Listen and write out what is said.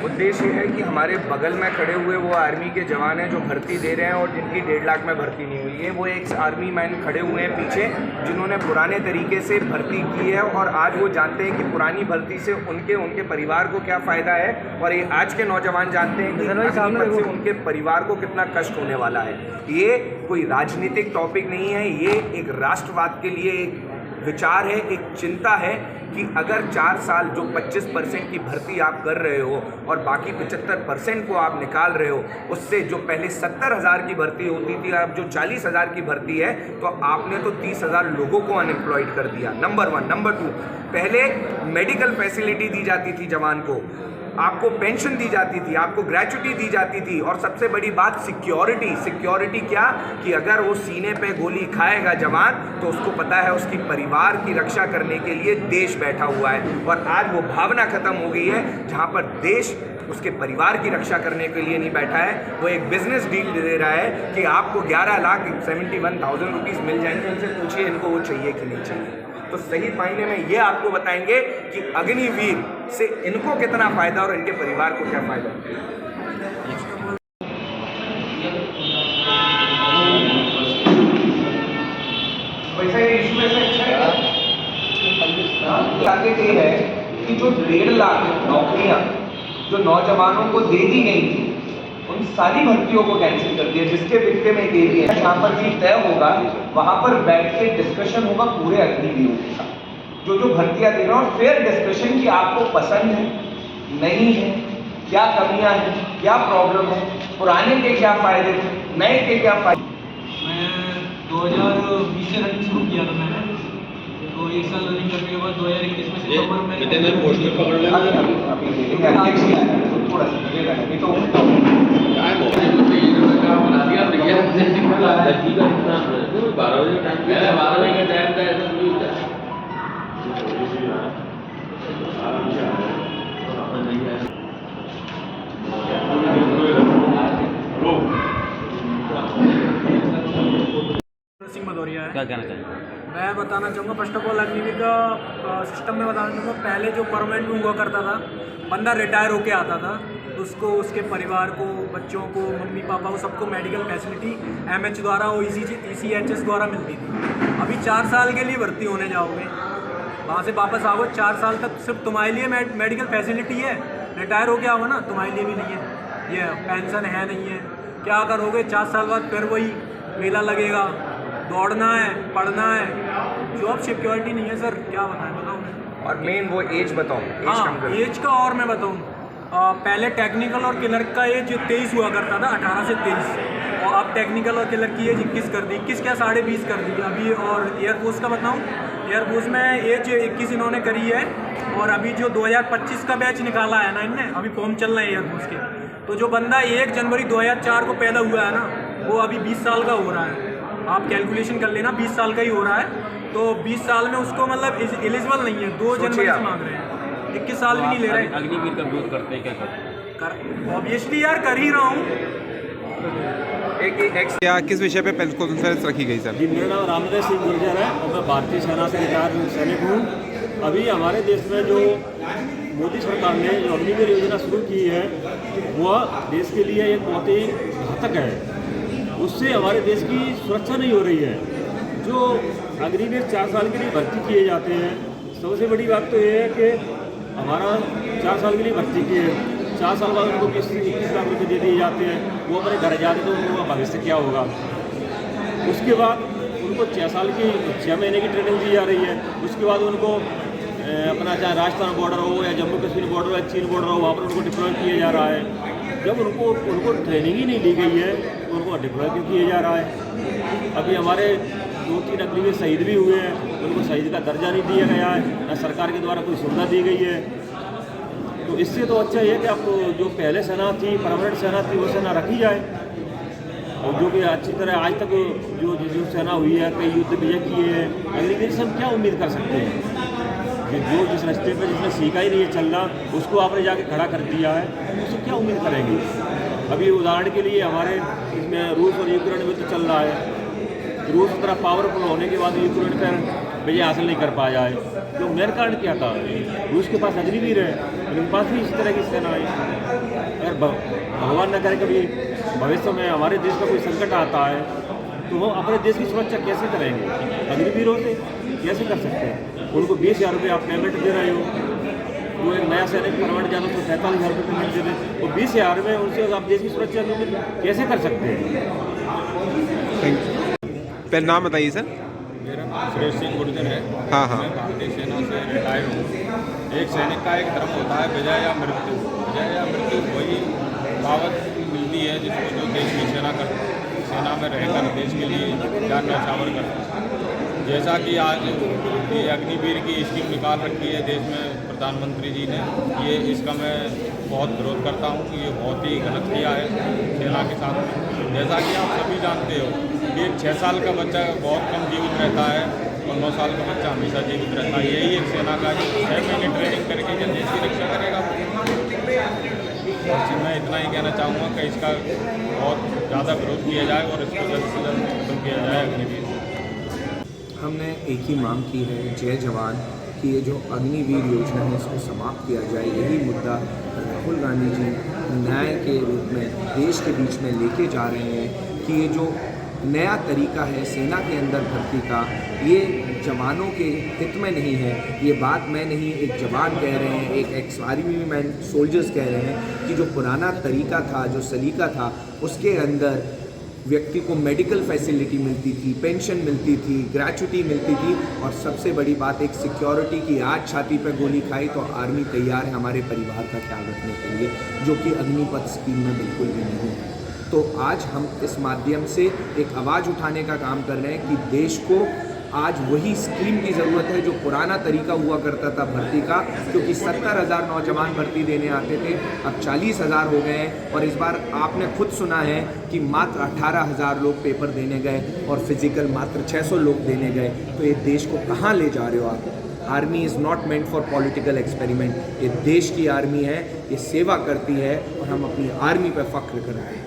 उद्देश्य है कि हमारे बगल में खड़े हुए वो आर्मी के जवान हैं जो भर्ती दे रहे हैं और जिनकी 1.5 लाख में भर्ती नहीं हुई है। वो एक आर्मी मैन खड़े हुए हैं पीछे जिन्होंने पुराने तरीके से भर्ती की है और आज वो जानते हैं कि पुरानी भर्ती से उनके परिवार को क्या फ़ायदा है और ये आज के नौजवान जानते हैं कि अग्निपथ से उनके परिवार को कितना कष्ट होने वाला है। ये कोई राजनीतिक टॉपिक नहीं है, ये एक राष्ट्रवाद के लिए एक विचार है, एक चिंता है कि अगर 4 साल जो 25% की भर्ती आप कर रहे हो और बाकी 75% को आप निकाल रहे हो, उससे जो पहले 70,000 की भर्ती होती थी अब जो 40,000 की भर्ती है, तो आपने तो 30,000 लोगों को अनएम्प्लॉयड कर दिया। नंबर 1। नंबर 2, पहले मेडिकल फैसिलिटी दी जाती थी जवान को, आपको पेंशन दी जाती थी, आपको ग्रेच्युटी दी जाती थी और सबसे बड़ी बात सिक्योरिटी क्या कि अगर वो सीने पे गोली खाएगा जवान तो उसको पता है उसकी परिवार की रक्षा करने के लिए देश बैठा हुआ है। और आज वो भावना खत्म हो गई है जहाँ पर देश उसके परिवार की रक्षा करने के लिए नहीं बैठा है, वो एक बिजनेस डील दे रहा है कि आपको 11,71,000 रुपीज़ मिल जाएंगे, उनसे पूछिए इनको वो चाहिए कि नहीं चाहिए। तो सही मायने में ये आपको बताएंगे कि अग्निवीर से इनको कितना फायदा और इनके परिवार को क्या फायदा। वैसा ये इशू ऐसा अच्छा है टारगेट ये है कि जो 1.5 लाख नौकरियां जो नौजवानों को दे दी गई थी उन सारी भर्तियों को कैंसिल कर दिया, जिसके विक्टिम एक एरिया है जहाँ पर भी तय होगा वहाँ पर बैठ के डिस्कशन होगा पूरे अग्निवीरों के साथ जो भर्तियाँ दे रहे हैं और फेयर डिस्कशन कि आपको पसंद है नहीं है, क्या कमियाँ हैं, क्या प्रॉब्लम है, पुराने के क्या फायदे थे, नए के क्या फायदे। मैं 2020 से रनिंग शुरू किया था मैंने, तो 1 साल रनिंग करने के बाद 2021 में सितंबर में मैंने पोस्टर पकड़ लिया। थोड़ा सा लगेगा नहीं तो सिंह भदौरिया है। क्या कहना चाहिए? मैं बताना चाहूँगा फर्स्ट ऑफ ऑल अग्निवीर का सिस्टम में बताना चाहूँगा। पहले जो परमानेंट में हुआ करता था, बंदा रिटायर होके आता था तो उसको उसके परिवार को, बच्चों को, मम्मी पापा को सबको मेडिकल फैसिलिटी एमएच द्वारा और ECHS द्वारा मिलती थी। अभी 4 साल के लिए भर्ती होने जाओगे, वहाँ से वापस आओगे, 4 साल तक सिर्फ तुम्हारे लिए मेडिकल फैसिलिटी है, रिटायर होके आओ ना तुम्हारे लिए भी नहीं है, ये पेंशन है नहीं है, क्या करोगे? 4 साल बाद फिर वही मेला लगेगा, दौड़ना है, पढ़ना है, जॉब सिक्योरिटी नहीं है सर, क्या बताएं बताऊँ। और मेन वो एज बताओ। हाँ, एज का और मैं बताऊँ, पहले टेक्निकल और क्लर्क का एज 23 हुआ करता था, 18 से 23, और अब टेक्निकल और क्लर्क की एज 21 कर दी, 21 क्या 20.5 कर दी अभी। और एयरफोर्स का बताऊँ, एयरफोर्स में एज 21 इन्होंने करी है और अभी जो 2025 का बैच निकाला है ना इनने, अभी फॉर्म चल रहे हैं एयरफोर्स के, तो जो बंदा 1 जनवरी 2004 को पैदा हुआ है ना, वो अभी 20 साल का हो रहा है। आप कैलकुलेशन कर लेना, 20 साल का ही हो रहा है, तो 20 साल में उसको मतलब एलिजिबल नहीं है, 2 जनवरी से मांग रहे हैं, 21 साल भी नहीं ले रहे। अग्निवीर का विरोध करते हैं, क्या करते? ऑब्वियसली यार कर ही रहा हूँ। क्या किस विषय पे प्रेस कॉन्फ्रेंस रखी गई सर? जी, मेरा नाम रामदेव सिंह गुर्जर है और मैं भारतीय सेना से रिटायर्ड सैनिक हूँ। अभी हमारे देश में जो मोदी सरकार ने जो अग्निवीर योजना शुरू की है वह देश के लिए एक बहुत ही घातक है। उससे हमारे देश की सुरक्षा नहीं हो रही है। जो अग्निवीर 4 साल के लिए भर्ती किए जाते हैं, सबसे बड़ी बात तो ये है कि हमारा 4 साल के लिए भर्ती किए, 4 साल बाद उनको 21 लाख रुपये दे दिए जाते हैं, वो अपने घर जाते तो उनका भविष्य क्या होगा। उसके बाद उनको 6 महीने की ट्रेनिंग दी जा रही है। उसके बाद उनको अपना चाहे राजस्थान बॉर्डर हो या जम्मू कश्मीर बॉर्डर हो या चीन बॉर्डर हो, वहाँ पर उनको डिप्लॉय किया जा रहा है। जब उनको ट्रेनिंग ही नहीं दी गई है तो उनको डिप्लॉय क्यों किया जा रहा है। अभी हमारे 2-3 अग्निवीर शहीद भी हुए हैं, उनको शहीद का दर्जा नहीं दिया गया है, न सरकार के द्वारा कोई सुविधा दी गई है। तो इससे तो अच्छा ये कि आपको जो पहले सेना थी, परमानेंट सेना थी, वो सेना रखी जाए और जो कि अच्छी तरह आज तक जो सेना हुई है, कई युद्ध विजय किए हैं। अग्निवीर से हम क्या उम्मीद कर सकते हैं कि जो जिस रास्ते पर जिसने सीखा ही नहीं है चलना, उसको आपने जाके खड़ा कर दिया है, उससे क्या उम्मीद करेंगे। अभी उदाहरण के लिए हमारे इसमें रूस और यूक्रेन में तो चल रहा है। रूस तरह पावरफुल होने के बाद यूक्रेन पर विजय हासिल नहीं कर पाया है। तो मेन कारण क्या था, रूस के पास अग्निवीर है, उनके पास भी इस तरह की सेना है। अगर भगवान न करे कभी भविष्य में हमारे देश में कोई संकट आता है तो वो अपने देश की सुरक्षा कैसे करेंगे? अग्निवीरों से कैसे कर सकते हैं? उनको 20,000 रुपये आप पेमेंट दे रहे हो, वो एक नया सैनिक परमानेंट जाना तो 45,000 रुपये पेमेंट दे दें, वो 20,000 में उनसे आप देश की सुरक्षा कैसे कर सकते हैं? Thank you. पहले नाम बताइए सर। मेरा नाम सुरेश सिंह गुर्जर है। हाँ हाँ। मैं भारतीय सेना से रिटायर हूँ। एक सैनिक का एक धर्म होता है विजय या मृत्यु। विजय या मृत्यु वही पावत मिलती है जिसको जो देश की सेना में रहकर देश के लिए जान न्यौछावर करता है। जैसा कि आज ये अग्निवीर की स्कीम निकाल रखी है देश में प्रधानमंत्री जी ने, ये इसका मैं बहुत विरोध करता हूँ कि ये बहुत ही गलत किया है सेना के साथ में। जैसा कि आप सभी जानते हो कि एक 6 साल का बच्चा बहुत कम जीवित रहता है और 9 साल का बच्चा हमेशा जीवित रहता है। यही एक सेना का जो 6 महीने ट्रेनिंग करके जो देश की रक्षा करेगा। मैं इतना ही कहना चाहूँगा कि इसका बहुत ज़्यादा विरोध किया जाए और इसको जल्द से जल्द खत्म किया जाए अग्निवीर। हमने एक ही मांग की है, जय जवान, कि ये जो अग्निवीर योजना है इसको समाप्त किया जाए। यही मुद्दा राहुल गांधी जी न्याय के रूप में देश के बीच में लेके जा रहे हैं कि ये जो नया तरीका है सेना के अंदर भर्ती का, ये जवानों के हित में नहीं है। ये बात मैं नहीं, एक जवान कह रहे हैं, एक एक्स आर्मी मैन सोल्जर्स कह रहे हैं कि जो पुराना तरीका था, जो सलीका था, उसके अंदर व्यक्ति को मेडिकल फैसिलिटी मिलती थी, पेंशन मिलती थी, ग्रेच्युटी मिलती थी और सबसे बड़ी बात एक सिक्योरिटी की। आज छाती पर गोली खाई तो आर्मी तैयार है हमारे परिवार का ख्याल रखने के लिए, जो कि अग्निपथ स्कीम में बिल्कुल भी नहीं है। तो आज हम इस माध्यम से एक आवाज़ उठाने का काम कर रहे हैं कि देश को आज वही स्कीम की ज़रूरत है जो पुराना तरीका हुआ करता था भर्ती का, क्योंकि 70,000 नौजवान भर्ती देने आते थे, अब 40,000 हो गए हैं। और इस बार आपने खुद सुना है कि मात्र 18,000 लोग पेपर देने गए और फिजिकल मात्र 600 लोग देने गए। तो ये देश को कहाँ ले जा रहे हो आप? Army is not meant for political experiment. ये देश की आर्मी है, ये सेवा करती है और हम अपनी आर्मी पर फख्र करते हैं।